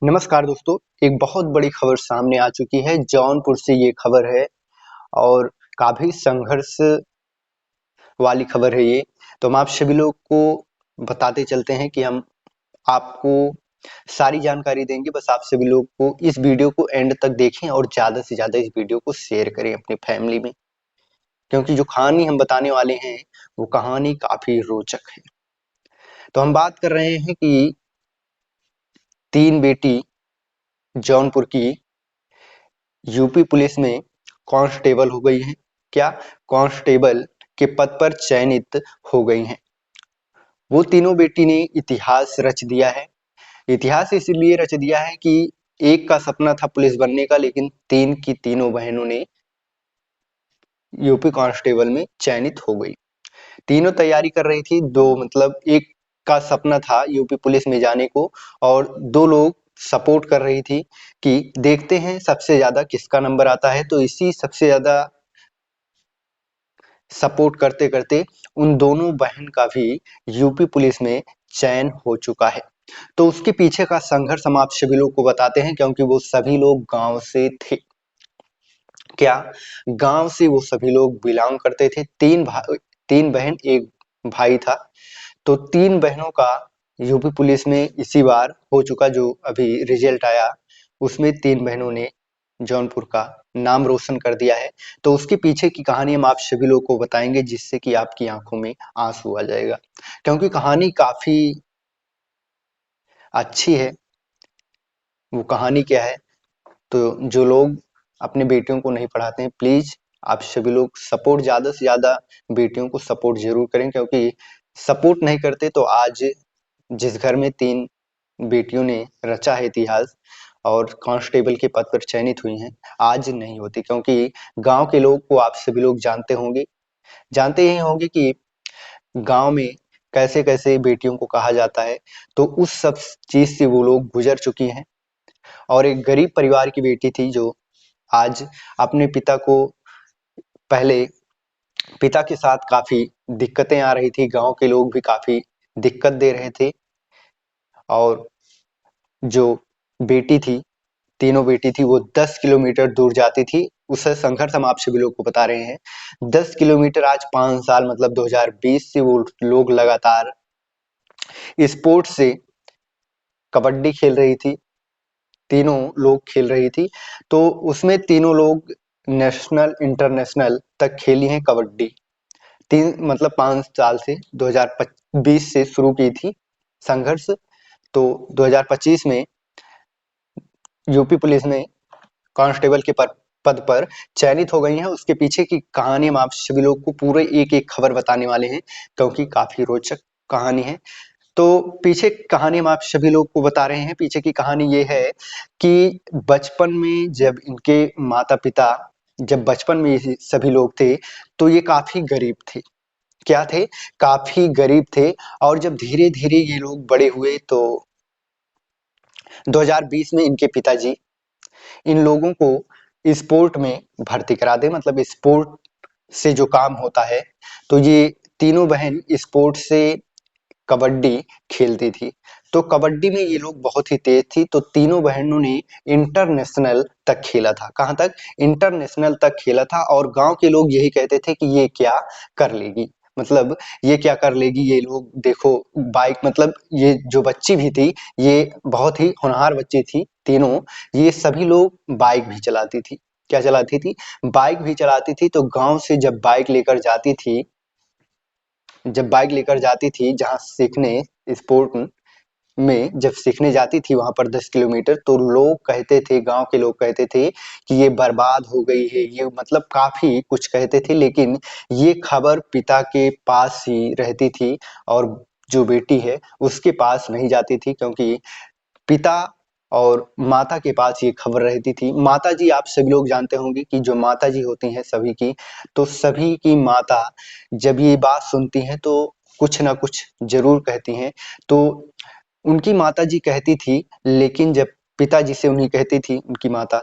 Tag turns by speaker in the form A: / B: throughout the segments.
A: नमस्कार दोस्तों, एक बहुत बड़ी खबर सामने आ चुकी है। जौनपुर से ये खबर है और काफ़ी संघर्ष वाली खबर है ये। तो हम आप सभी लोग को बताते चलते हैं कि हम आपको सारी जानकारी देंगे। बस आप सभी लोग को इस वीडियो को एंड तक देखें और ज़्यादा से ज़्यादा इस वीडियो को शेयर करें अपनी फैमिली में, क्योंकि जो कहानी हम बताने वाले हैं वो कहानी काफ़ी रोचक है। तो हम बात कर रहे हैं कि 3 बेटी जौनपुर की यूपी पुलिस में कांस्टेबल हो गई हैं। क्या कांस्टेबल के पद पर चयनित हो गई हैं। वो तीनों बेटी ने इतिहास रच दिया है। इतिहास इसलिए रच दिया है कि एक का सपना था पुलिस बनने का, लेकिन तीन की तीनों बहनों ने यूपी कांस्टेबल में चयनित हो गई। तीनों तैयारी कर रही थी। दो मतलब एक का सपना था यूपी पुलिस में जाने को और दो लोग सपोर्ट कर रही थी कि देखते हैं सबसे ज्यादा किसका नंबर आता है। तो इसी सबसे ज्यादा सपोर्ट करते करते उन दोनों बहन का भी यूपी पुलिस में चयन हो चुका है। तो उसके पीछे का संघर्ष हम आप सभी लोग को बताते हैं, क्योंकि वो सभी लोग गांव से थे। क्या गांव से वो सभी लोग बिलोंग करते थे। तीन बहन एक भाई था। तो तीन बहनों का यूपी पुलिस में इसी बार हो चुका। जो अभी रिजल्ट आया उसमें तीन बहनों ने जौनपुर का नाम रोशन कर दिया है। तो उसके पीछे की कहानी हम आप सभी लोग को बताएंगे, जिससे कि आपकी आंखों में आंसू आ जाएगा, क्योंकि कहानी काफी अच्छी है। वो कहानी क्या है, तो जो लोग अपने बेटियों को नहीं पढ़ाते हैं, प्लीज आप सभी लोग सपोर्ट, ज्यादा से ज्यादा बेटियों को सपोर्ट जरूर करें, क्योंकि सपोर्ट नहीं करते तो आज जिस घर में तीन बेटियों ने रचा है इतिहास और कांस्टेबल के पद पर चयनित हुई हैं, आज नहीं होती। क्योंकि गांव के लोग को आप सभी लोग जानते ही होंगे कि गांव में कैसे कैसे बेटियों को कहा जाता है। तो उस सब चीज से वो लोग गुजर चुकी हैं। और एक गरीब परिवार की बेटी थी जो आज अपने पिता को, पहले पिता के साथ काफी दिक्कतें आ रही थी, गांव के लोग भी काफी दिक्कत दे रहे थे। और जो बेटी थी, तीनों बेटी थी, वो 10 किलोमीटर दूर जाती थी। उससे संघर्ष हम आप सभी लोग को बता रहे हैं। 10 किलोमीटर आज 5 साल मतलब 2020 से वो लोग लगातार स्पोर्ट्स से कबड्डी खेल रही थी। तीनों लोग खेल रही थी। तो उसमें तीनों लोग नेशनल इंटरनेशनल तक खेली हैं कबड्डी। तीन मतलब 5 साल से 2020 से शुरू की थी संघर्ष। तो 2025 में यूपी पुलिस में कांस्टेबल के पद पर चयनित हो गई हैं। उसके पीछे की कहानी हम आप सभी लोग को पूरे एक एक खबर बताने वाले हैं, क्योंकि काफी रोचक कहानी है। तो पीछे कहानी हम आप सभी लोग को बता रहे हैं। पीछे की कहानी ये है कि बचपन में जब इनके माता पिता, जब बचपन में ये सभी लोग थे, तो ये काफी गरीब थे। क्या थे? काफी गरीब थे। और जब धीरे धीरे ये लोग बड़े हुए तो 2020 में इनके पिताजी इन लोगों को स्पोर्ट में भर्ती करा दे, मतलब स्पोर्ट से जो काम होता है। तो ये तीनों बहन स्पोर्ट से कबड्डी खेलती थी। तो कबड्डी में ये लोग बहुत ही तेज थी। तो तीनों बहनों ने इंटरनेशनल तक खेला था। कहाँ तक? इंटरनेशनल तक खेला था। और गांव के लोग यही कहते थे कि ये क्या कर लेगी, मतलब ये क्या कर लेगी। ये लोग देखो बाइक, मतलब ये जो बच्ची भी थी, ये बहुत ही होनहार बच्ची थी तीनों। ये सभी लोग बाइक भी चलाती थी। क्या चलाती थी? बाइक भी चलाती थी। तो गांव से जब बाइक लेकर जाती थी जहाँ सीखने, स्पोर्ट में जब सीखने जाती थी वहां पर 10 किलोमीटर, तो लोग कहते थे, गांव के लोग कहते थे कि ये बर्बाद हो गई है, ये मतलब काफी कुछ कहते थे। लेकिन ये खबर पिता के पास ही रहती थी और जो बेटी है उसके पास नहीं जाती थी, क्योंकि पिता और माता के पास ये खबर रहती थी। माता जी, आप सभी लोग जानते होंगे कि जो माता जी होती हैं सभी की, तो सभी की माता जब ये बात सुनती हैं तो कुछ ना कुछ जरूर कहती हैं। तो उनकी माता जी कहती थी, लेकिन जब पिताजी से उन्हीं कहती थी उनकी माता,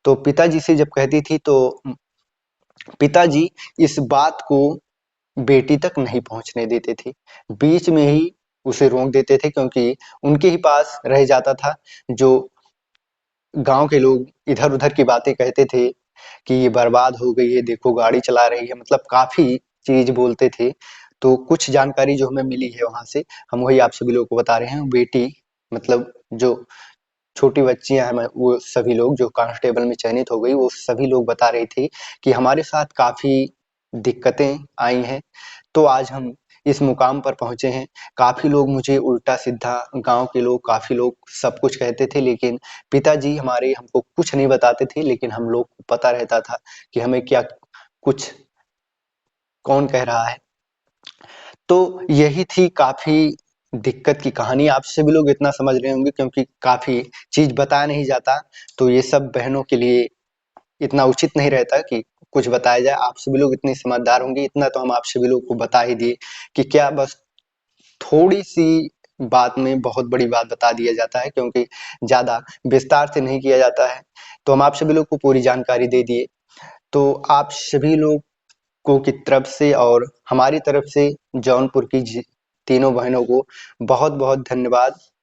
A: तो पिताजी से जब कहती थी तो पिताजी इस बात को बेटी तक नहीं पहुंचने देते थे। बीच में ही उसे रोक देते थे, क्योंकि उनके ही पास रह जाता था जो गाँव के लोग इधर-उधर की बातें कहते थे कि ये बर्बाद हो गई है, देखो गाड़ी चला रही है, मतलब काफ़ी चीज़ बोलते थे। तो कुछ जानकारी जो हमें मिली है वहाँ से, हम वही आप सभी लोगों को बता रहे हैं। बेटी मतलब जो छोटी बच्चियाँ हैं, वो सभी लोग जो कांस्टेबल में चयनित हो गई, वो सभी लोग बता रही थी कि हमारे साथ काफ़ी दिक्कतें आई हैं, तो आज हम इस मुकाम पर पहुँचे हैं। काफ़ी लोग मुझे उल्टा-सीधा, गाँव के लोग, काफ़ी लोग सब कुछ कहते थे, लेकिन पिताजी हमारे हमको कुछ नहीं बताते थे, लेकिन हम लोग को पता रहता था कि हमें क्या कुछ कौन कह रहा है। तो यही थी काफ़ी दिक्कत की कहानी। आप सभी लोग इतना समझ रहे होंगे क्योंकि काफ़ी चीज़ बताया नहीं जाता, तो ये सब बहनों के लिए इतना उचित नहीं रहता कि कुछ बताया जाए। आप सभी लोग इतने समझदार होंगे, इतना तो हम आप सभी लोग को बता ही दिए कि क्या बस थोड़ी-सी बात में बहुत बड़ी बात बता दिया जाता है, क्योंकि ज़्यादा विस्तार से नहीं किया जाता है। तो हम आप सभी लोग को पूरी जानकारी दे दिए। तो आप सभी लोगों की तरफ से और हमारी तरफ से जौनपुर की तीनों बहनों को बहुत-बहुत धन्यवाद।